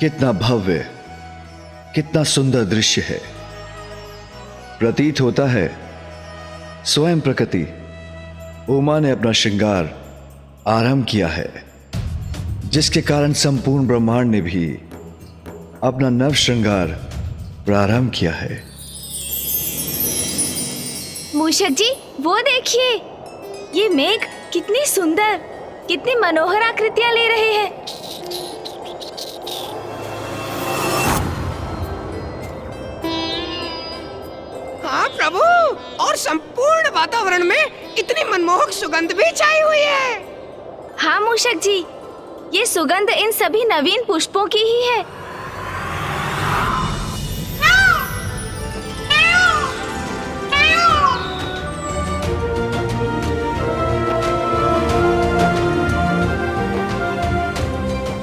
कितना भव्य, कितना सुंदर दृश्य है। प्रतीत होता है स्वयं प्रकृति उमा ने अपना श्रृंगार आरंभ किया है, जिसके कारण संपूर्ण ब्रह्मांड ने भी अपना नव श्रृंगार प्रारंभ किया है। मूषक जी, वो देखिए, ये मेघ कितनी सुंदर, कितनी मनोहर आकृतियां ले रहे हैं। हाँ प्रभु, और संपूर्ण वातावरण में इतनी मनमोहक सुगंध भी छाई हुई है। हाँ मूषक जी, ये सुगंध इन सभी नवीन पुष्पों की ही है।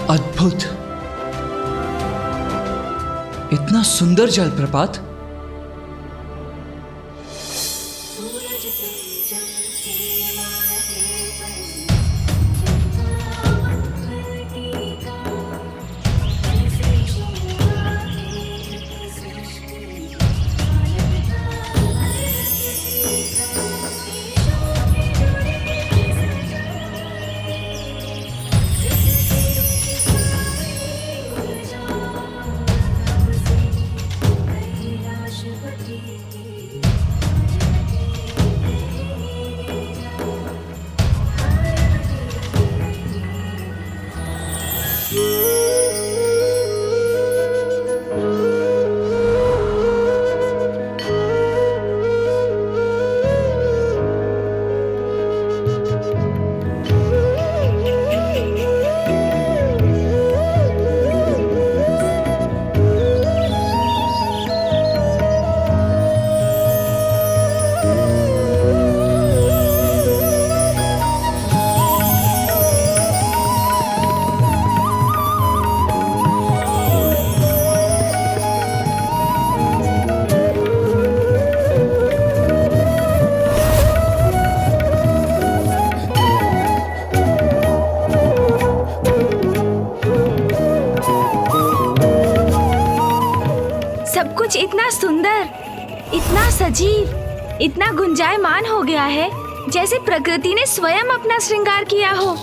अद्भुत, इतना सुंदर जलप्रपात। सब कुछ इतना सुंदर, इतना सजीव, इतना गुंजायमान हो गया है, जैसे प्रकृति ने स्वयं अपना श्रृंगार किया हो।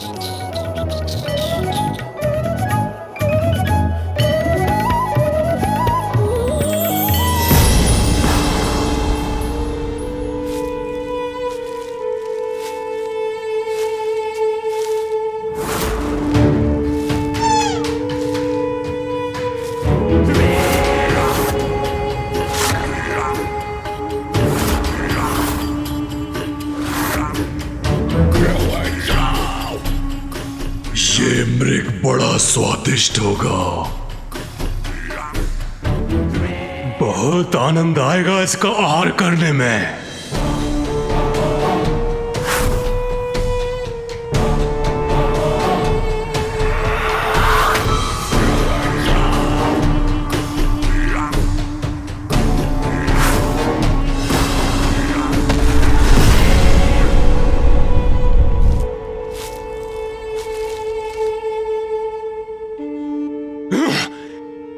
ये मृग बड़ा स्वादिष्ट होगा। बहुत आनंद आएगा इसका आहार करने में।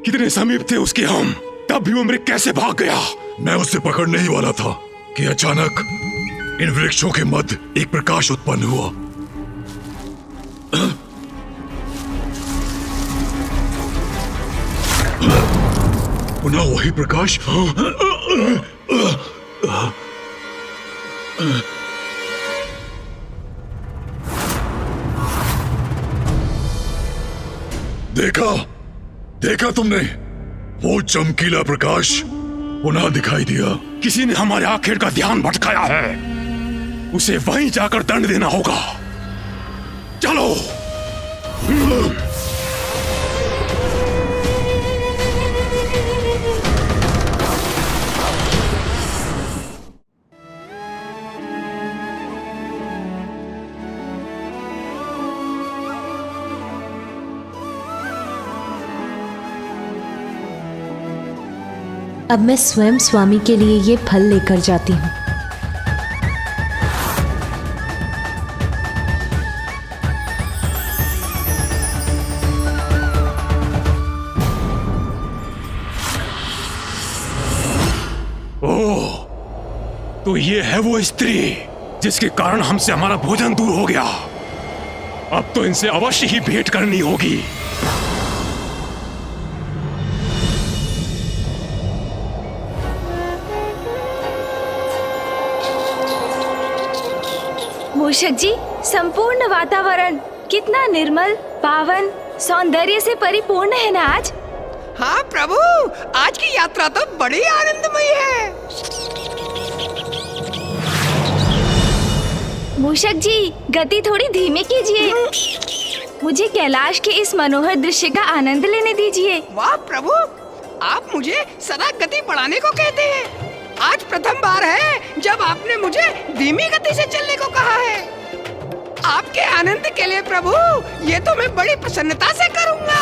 कितने समीप थे उसके हम, तब भी वो मृग कैसे भाग गया? मैं उसे पकड़ने ही वाला था कि अचानक इन वृक्षों के मध्य एक प्रकाश उत्पन्न हुआ। पुनः वही प्रकाश। देखा तुमने? वो चमकीला प्रकाश पुनः दिखाई दिया। किसी ने हमारे आखिर का ध्यान भटकाया है, उसे वहीं जाकर दंड देना होगा। चलो। अब मैं स्वयं स्वामी के लिए ये फल लेकर जाती हूँ। तो ये है वो स्त्री जिसके कारण हमसे हमारा भोजन दूर हो गया। अब तो इनसे अवश्य ही भेंट करनी होगी। मूषक जी, संपूर्ण वातावरण कितना निर्मल, पावन, सौंदर्य से परिपूर्ण है ना आज। हाँ प्रभु, आज की यात्रा तो बड़ी आनंदमयी है। मूषक जी, गति थोड़ी धीमी कीजिए। मुझे कैलाश के इस मनोहर दृश्य का आनंद लेने दीजिए। वाह प्रभु, आप मुझे सदा गति बढ़ाने को कहते हैं। आज प्रथम बार है जब आपने मुझे धीमी गति से चलने को कहा है। आपके आनंद के लिए प्रभु, ये तो मैं बड़ी प्रसन्नता से करूंगा।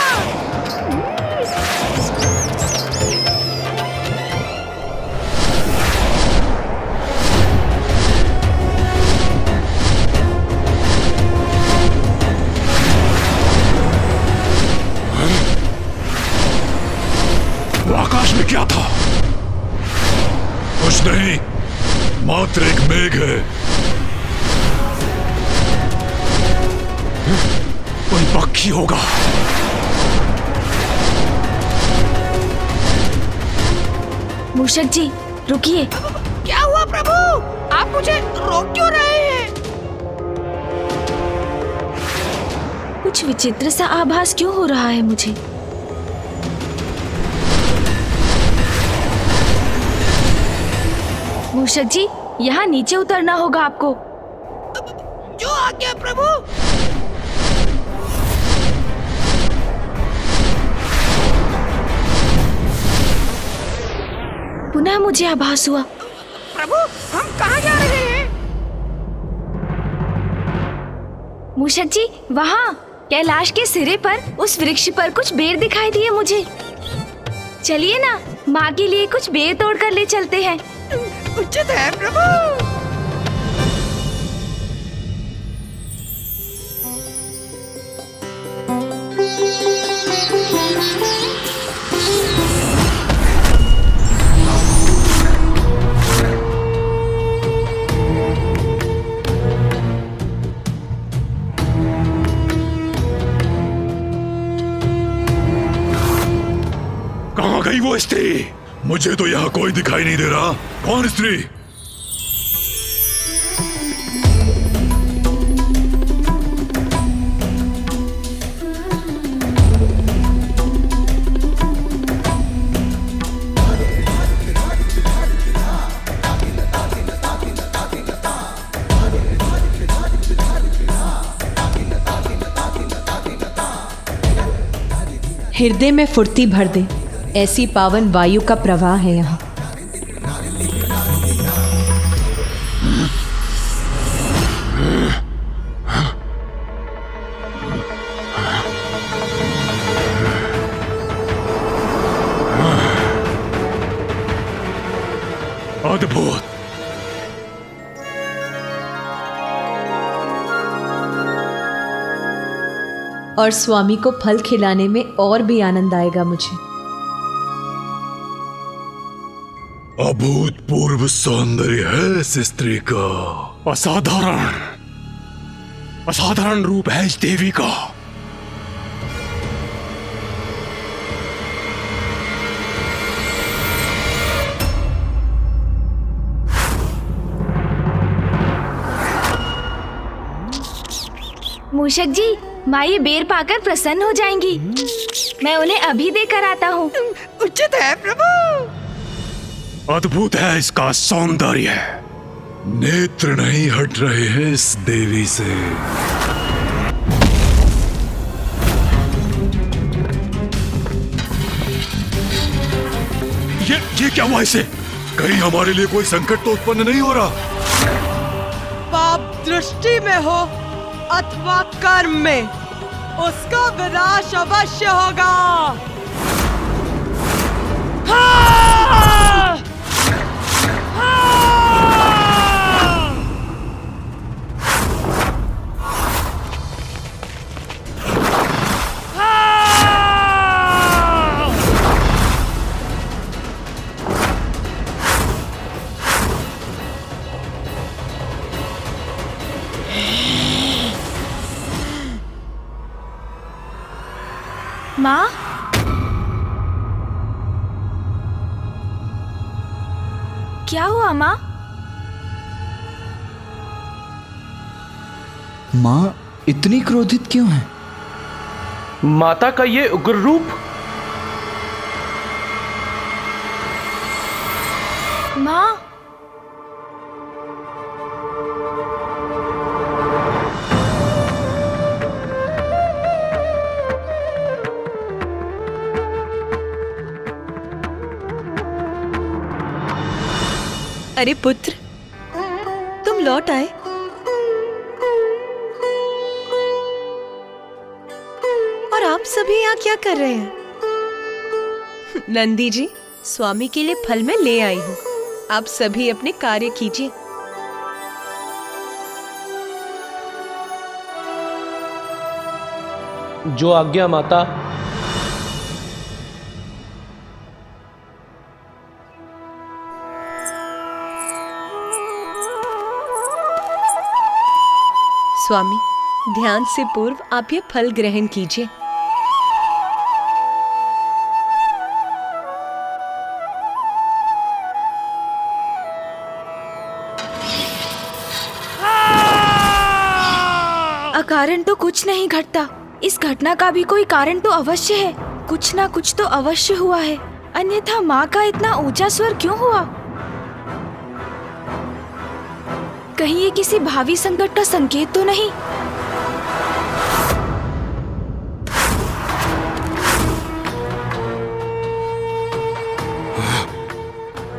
वो आकाश में क्या था? कुछ नहीं, मात्र एक मेघ है। कोई पक्षी होगा। मूषक जी, रुकिए। क्या हुआ प्रभु? आप मुझे रोक क्यों रहे हैं? कुछ विचित्र सा आभास क्यों हो रहा है मुझे? मूषक जी, यहाँ नीचे उतरना होगा आपको। जो आज्ञा प्रभु। पुनः मुझे आभास हुआ। प्रभु, हम कहाँ जा रहे हैं? मूषक जी, वहाँ कैलाश के सिरे पर उस वृक्ष पर कुछ बेर दिखाई दिए मुझे। चलिए ना, माँ के लिए कुछ बेर तोड़ कर ले चलते हैं। उचित है प्रभु। कहाँ गई वो स्त्री? मुझे तो यहाँ कोई दिखाई नहीं दे रहा। कौन स्त्री? हृदय में फुर्ती भर दे, ऐसी पावन वायु का प्रवाह है यहाँ। अद्भुत। और स्वामी को फल खिलाने में और भी आनंद आएगा मुझे। अभूतपूर्व सौंदर्य है इस स्त्री का। असाधारण, असाधारण रूप है इस देवी का। मूषक जी, माँ ये बेर पाकर प्रसन्न हो जाएंगी। मैं उन्हें अभी देकर आता हूँ। उचित है प्रभु। अद्भुत है इसका सौंदर्य। नेत्र नहीं हट रहे हैं इस देवी से। ये क्या हुआ इसे? कहीं हमारे लिए कोई संकट तो उत्पन्न नहीं हो रहा? पाप दृष्टि में हो अथवा कर्म में, उसका विनाश अवश्य होगा। हाँ! हाँ! माँ, क्या हुआ माँ? माँ इतनी क्रोधित क्यों है? माता का ये उग्र रूप। माँ, अरे पुत्र, तुम लौट आए। और आप सभी यहाँ क्या कर रहे हैं? नंदी जी, स्वामी के लिए फल मैं ले आई हूँ। आप सभी अपने कार्य कीजिए। जो आज्ञा माता। स्वामी, ध्यान से पूर्व आप ये फल ग्रहण कीजिए। अकारण तो कुछ नहीं घटता। इस घटना का भी कोई कारण तो अवश्य है। कुछ ना कुछ तो अवश्य हुआ है, अन्यथा माँ का इतना ऊंचा स्वर क्यों हुआ? कहीं ये किसी भावी संकट का संकेत तो नहीं?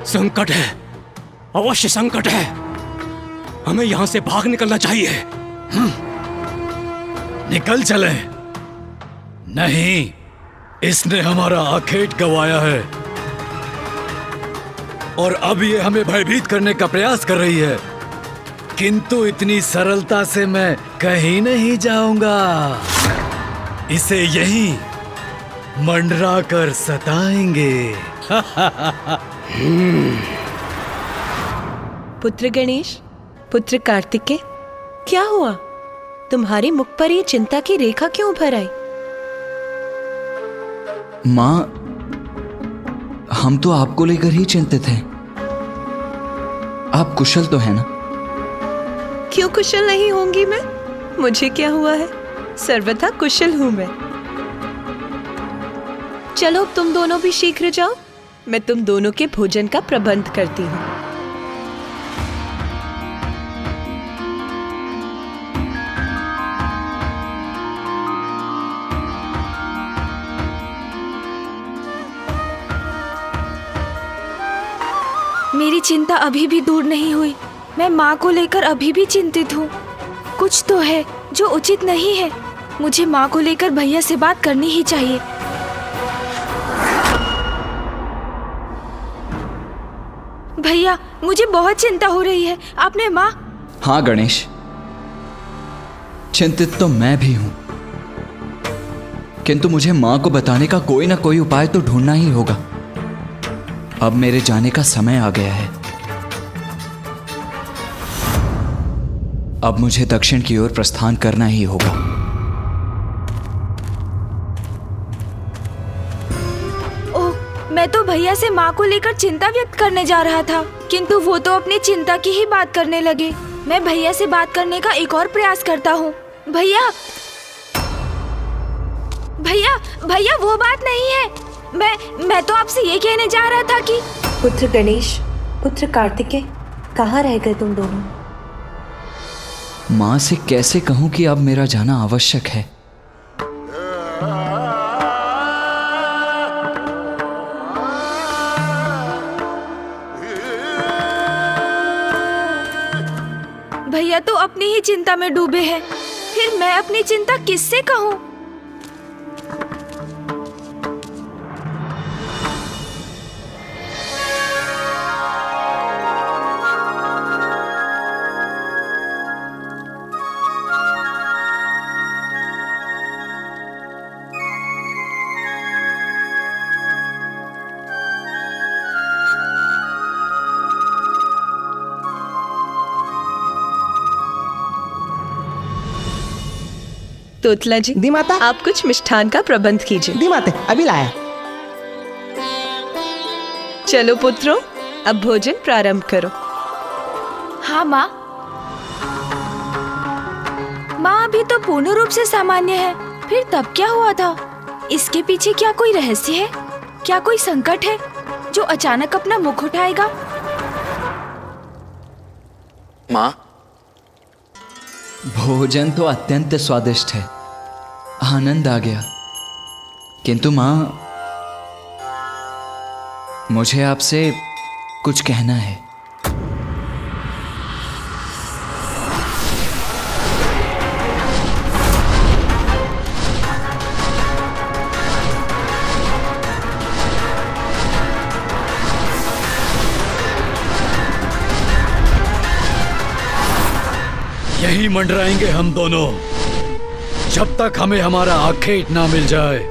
संकट है, अवश्य संकट है। हमें यहां से भाग निकलना चाहिए। निकल चले। नहीं, इसने हमारा आखेट गंवाया है और अब ये हमें भयभीत करने का प्रयास कर रही है, किंतु इतनी सरलता से मैं कहीं नहीं जाऊंगा। इसे यहीं मंडरा कर सताएंगे। पुत्र गणेश, पुत्र कार्तिकेय, क्या हुआ? तुम्हारे मुख पर ये चिंता की रेखा क्यों उभर आई? माँ, हम तो आपको लेकर ही चिंतित हैं। आप कुशल तो है ना? क्यों कुशल नहीं होंगी मैं? मुझे क्या हुआ है? सर्वथा कुशल हूं मैं। चलो तुम दोनों भी शीघ्र जाओ, मैं तुम दोनों के भोजन का प्रबंध करती हूँ। मेरी चिंता अभी भी दूर नहीं हुई। मैं माँ को लेकर अभी भी चिंतित हूँ। कुछ तो है जो उचित नहीं है। मुझे माँ को लेकर भैया से बात करनी ही चाहिए। भैया, मुझे बहुत चिंता हो रही है। आपने माँ? हाँ गणेश, चिंतित तो मैं भी हूं, किंतु मुझे माँ को बताने का कोई ना कोई उपाय तो ढूंढना ही होगा। अब मेरे जाने का समय आ गया है। अब मुझे दक्षिण की ओर प्रस्थान करना ही होगा। ओह, मैं तो भैया से माँ को लेकर चिंता व्यक्त करने जा रहा था, किंतु वो तो अपनी चिंता की ही बात करने लगे। मैं भैया से बात करने का एक और प्रयास करता हूँ। भैया, भैया, भैया, वो बात नहीं है। मैं तो आपसे ये कहने जा रहा था कि पुत्र गणेश, पुत्र कार्तिकेय, कहाँ रह गए तुम दोनों? माँ से कैसे कहूं कि अब मेरा जाना आवश्यक है। भैया तो अपनी ही चिंता में डूबे हैं, फिर मैं अपनी चिंता किससे कहूँ? तोतला जी, दी माता। आप कुछ मिष्ठान का प्रबंध कीजिए। दी माते, अभी लाया। चलो पुत्रों, अब भोजन प्रारंभ करो। हाँ माँ। माँ अभी तो पूर्ण रूप से सामान्य है, फिर तब क्या हुआ था? इसके पीछे क्या कोई रहस्य है? क्या कोई संकट है जो अचानक अपना मुख उठाएगा? माँ, भोजन तो अत्यंत स्वादिष्ट है, आनंद आ गया। किंतु माँ, मुझे आपसे कुछ कहना है। यही मंडराएंगे हम दोनों जब तक हमें हमारा आखेट ना मिल जाए।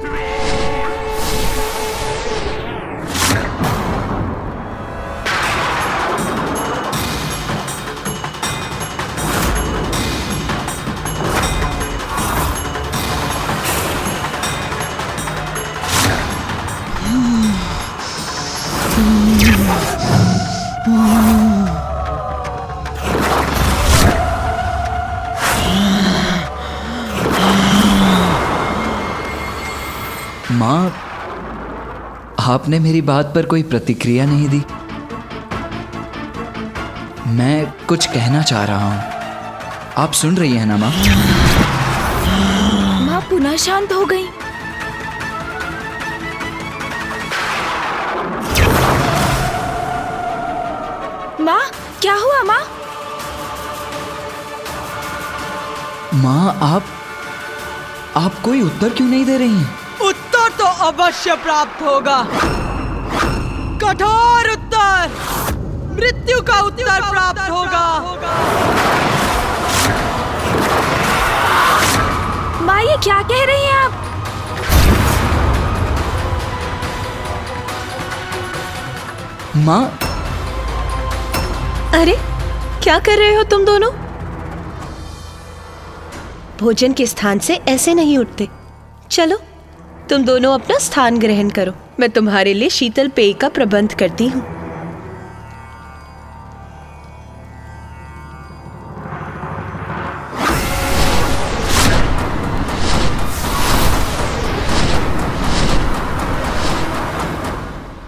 माँ, आपने मेरी बात पर कोई प्रतिक्रिया नहीं दी। मैं कुछ कहना चाह रहा हूँ, आप सुन रही हैं ना माँ? माँ पुनः शांत हो गई। माँ, क्या हुआ माँ? माँ, आप कोई उत्तर क्यों नहीं दे रही हैं? उत्तर तो अवश्य प्राप्त होगा। कठोर उत्तर, मृत्यु का उत्तर प्राप्त होगा। माँ, ये क्या कह रही हैं आप? माँ, अरे क्या कर रहे हो तुम दोनों? भोजन के स्थान से ऐसे नहीं उठते। चलो तुम दोनों अपना स्थान ग्रहण करो, मैं तुम्हारे लिए शीतल पेय का प्रबंध करती हूँ।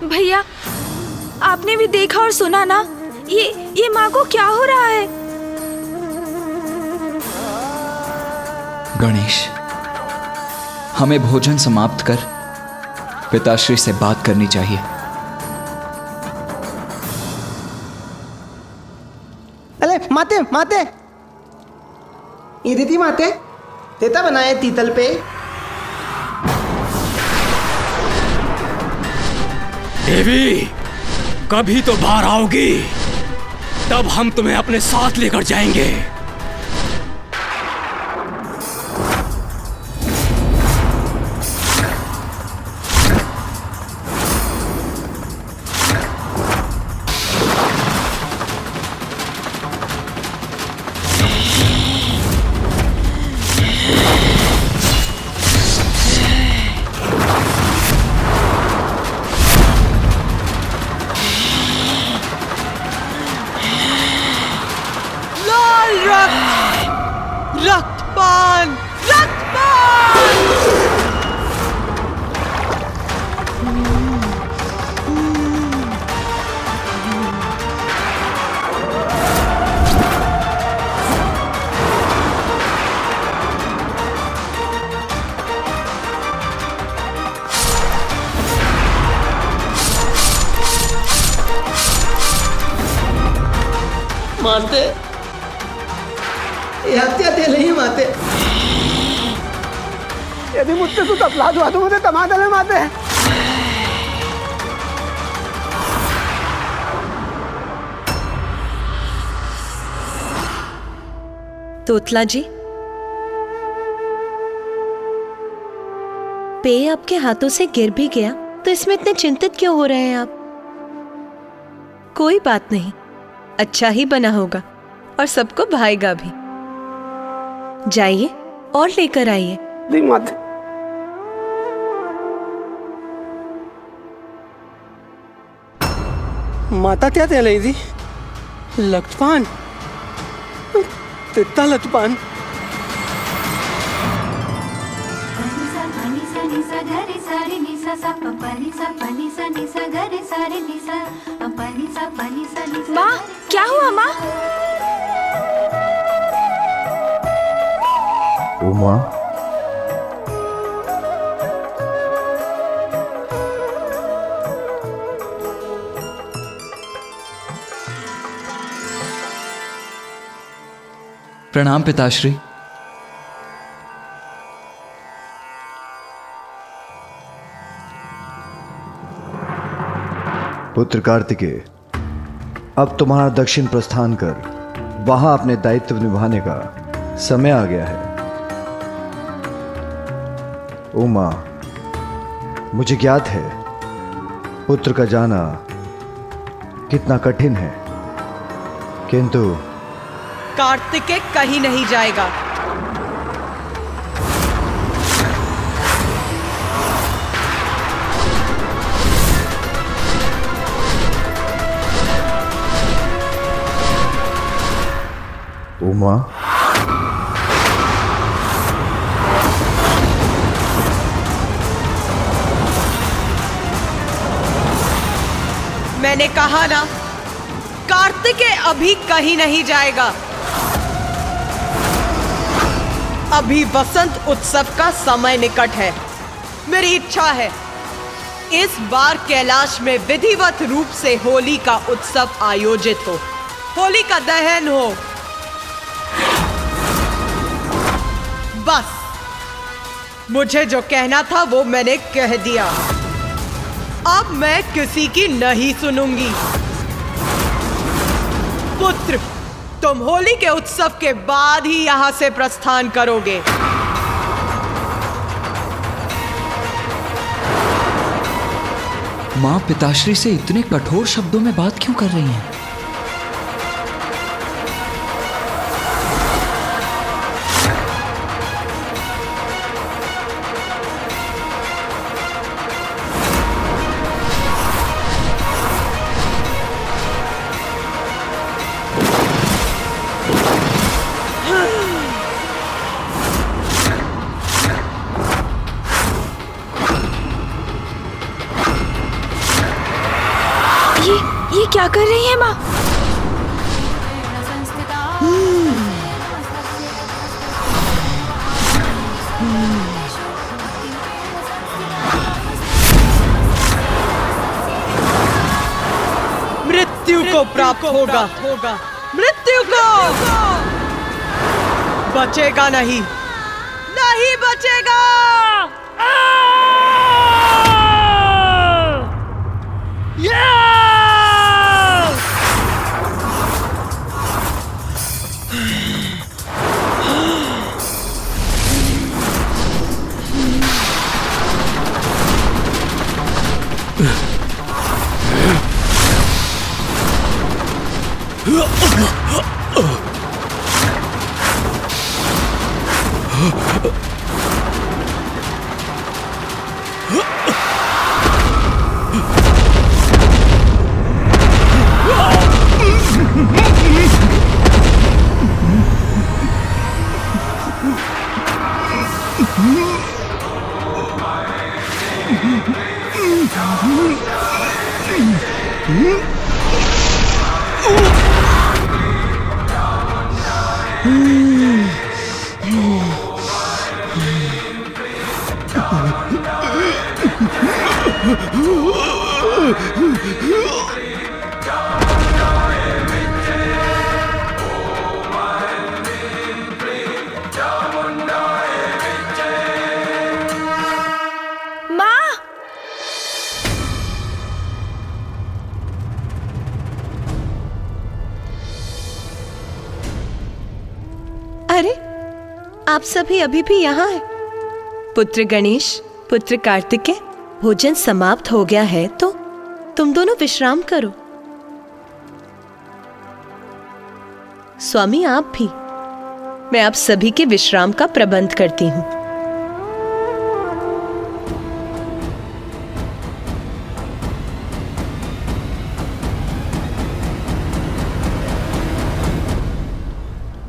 भैया, आपने भी देखा और सुना ना, ये माँ को क्या हो रहा है? गणेश, हमें भोजन समाप्त कर पिताश्री से बात करनी चाहिए। अरे माते, माते, ये दीदी माते, देता बनाए तीतल पे। देवी, कभी तो बाहर आओगी, तब हम तुम्हें अपने साथ लेकर जाएंगे। रक्तपान, रक्तपान! माते, ये हत्या ते नहीं माते। यदि मुझसे तू अपराध हुआ तो मुझे तमाम में माते। तोतला जी, पेय आपके हाथों से गिर भी गया तो इसमें इतने चिंतित क्यों हो रहे हैं आप? कोई बात नहीं, अच्छा ही बना होगा और सबको भाएगा भी। जाइए, और लेकर आइए। दी माते। माता क्या ते दी लटपान तिता लटपान माँ, क्या हुआ माँ? उमा, प्रणाम पिताश्री। पुत्र कार्तिकेय, अब तुम्हारा दक्षिण प्रस्थान कर वहां अपने दायित्व निभाने का समय आ गया है। उमा, मुझे ज्ञात है पुत्र का जाना कितना कठिन है, किंतु कार्तिकेय कहीं नहीं जाएगा। उमा, मैंने कहा ना, कार्तिकेय अभी कहीं नहीं जाएगा। अभी वसंत उत्सव का समय निकट है। मेरी इच्छा है इस बार कैलाश में विधिवत रूप से होली का उत्सव आयोजित हो, होली का दहन हो। बस मुझे जो कहना था वो मैंने कह दिया। अब मैं किसी की नहीं सुनूंगी। पुत्र, तुम होली के उत्सव के बाद ही यहां से प्रस्थान करोगे। माँ पिताश्री से इतने कठोर शब्दों में बात क्यों कर रही हैं? ये क्या कर रही है माँ? मृत्यु को प्राप्त होगा, मृत्यु को बचेगा नहीं, नहीं बचेगा। अरे, आप सभी अभी भी यहाँ हैं? पुत्र गणेश, पुत्र कार्तिकेय, भोजन समाप्त हो गया है तो तुम दोनों विश्राम करो। स्वामी आप भी, मैं आप सभी के विश्राम का प्रबंध करती हूँ।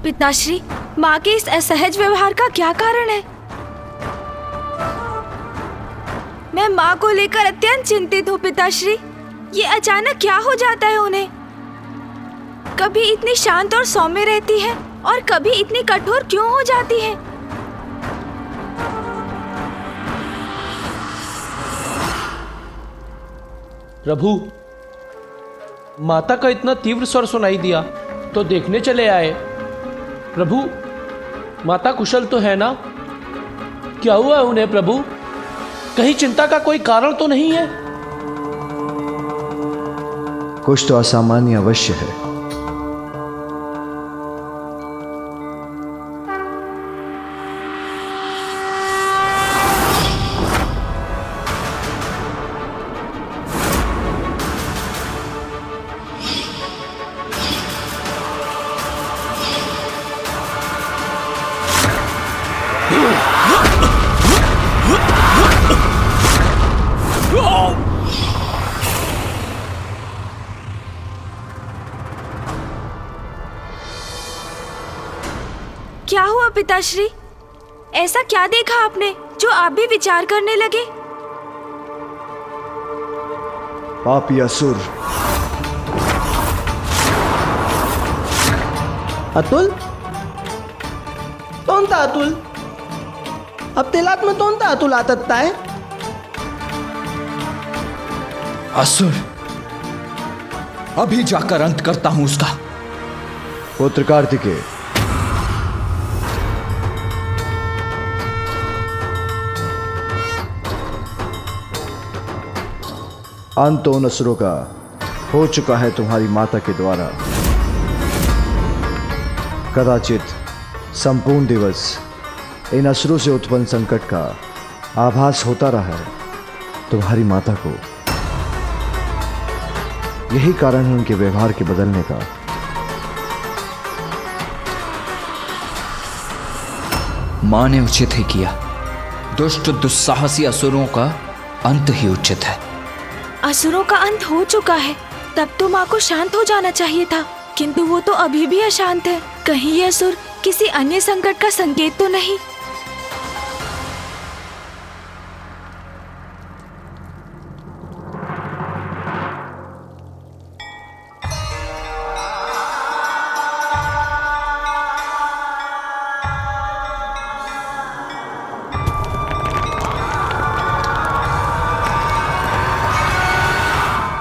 पिताश्री, माँ के इस असहज व्यवहार का क्या कारण है? मैं माँ को लेकर अत्यंत चिंतित हूँ पिताश्री। ये अचानक क्या हो जाता है उन्हें? कभी इतनी शांत और सौम्य रहती है और कभी इतनी कठोर क्यों हो जाती है? प्रभु, माता का इतना तीव्र स्वर सुनाई दिया तो देखने चले आए। प्रभु, माता कुशल तो है ना? क्या हुआ है उन्हें प्रभु? कहीं चिंता का कोई कारण तो नहीं है? कुछ तो असामान्य अवश्य है। क्या हुआ पिताश्री? ऐसा क्या देखा आपने जो आप भी विचार करने लगे? पापी असुर। अतुल, कोणता अतुल? अब तेलात में कोणता अतुल आता है? असुर, अभी जाकर अंत करता हूं उसका। पुत्र कार्तिकेय, अंत उन असुरों का हो चुका है तुम्हारी माता के द्वारा। कदाचित संपूर्ण दिवस इन असुरों से उत्पन्न संकट का आभास होता रहा है तुम्हारी माता को। यही कारण है उनके व्यवहार के बदलने का। मां ने उचित ही किया। दुष्ट दुस्साहसी असुरों का अंत ही उचित है। असुरों का अंत हो चुका है, तब तो माँ को शांत हो जाना चाहिए था, किंतु वो तो अभी भी अशांत है। कहीं ये असुर किसी अन्य संकट का संकेत तो नहीं?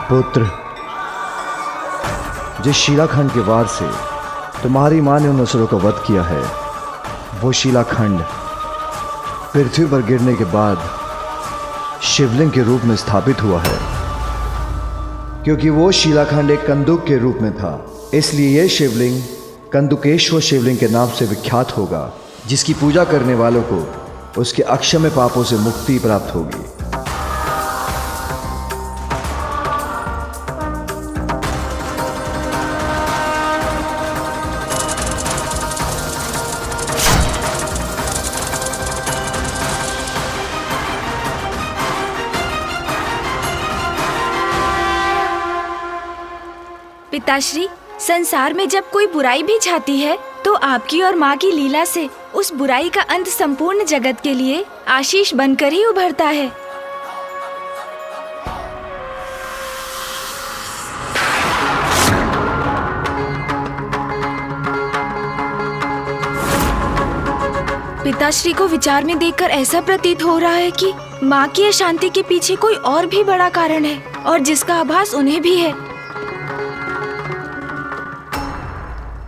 पुत्र, जिस शिलाखंड के वार से तुम्हारी मां ने उन असुरों का वध किया है, वो शिलाखंड पृथ्वी पर गिरने के बाद शिवलिंग के रूप में स्थापित हुआ है। क्योंकि वो शिलाखंड एक कंदुक के रूप में था, इसलिए यह शिवलिंग कंदुकेश्वर शिवलिंग के नाम से विख्यात होगा, जिसकी पूजा करने वालों को उसके अक्षम्य पापों से मुक्ति प्राप्त होगी। पिताश्री, संसार में जब कोई बुराई भी छाती है तो आपकी और माँ की लीला से उस बुराई का अंत संपूर्ण जगत के लिए आशीष बनकर ही उभरता है। पिताश्री को विचार में देखकर ऐसा प्रतीत हो रहा है कि माँ की अशांति के पीछे कोई और भी बड़ा कारण है, और जिसका आभास उन्हें भी है।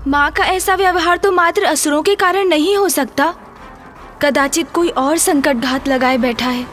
माँ का ऐसा व्यवहार तो मात्र असुरों के कारण नहीं हो सकता। कदाचित कोई और संकट घात लगाए बैठा है।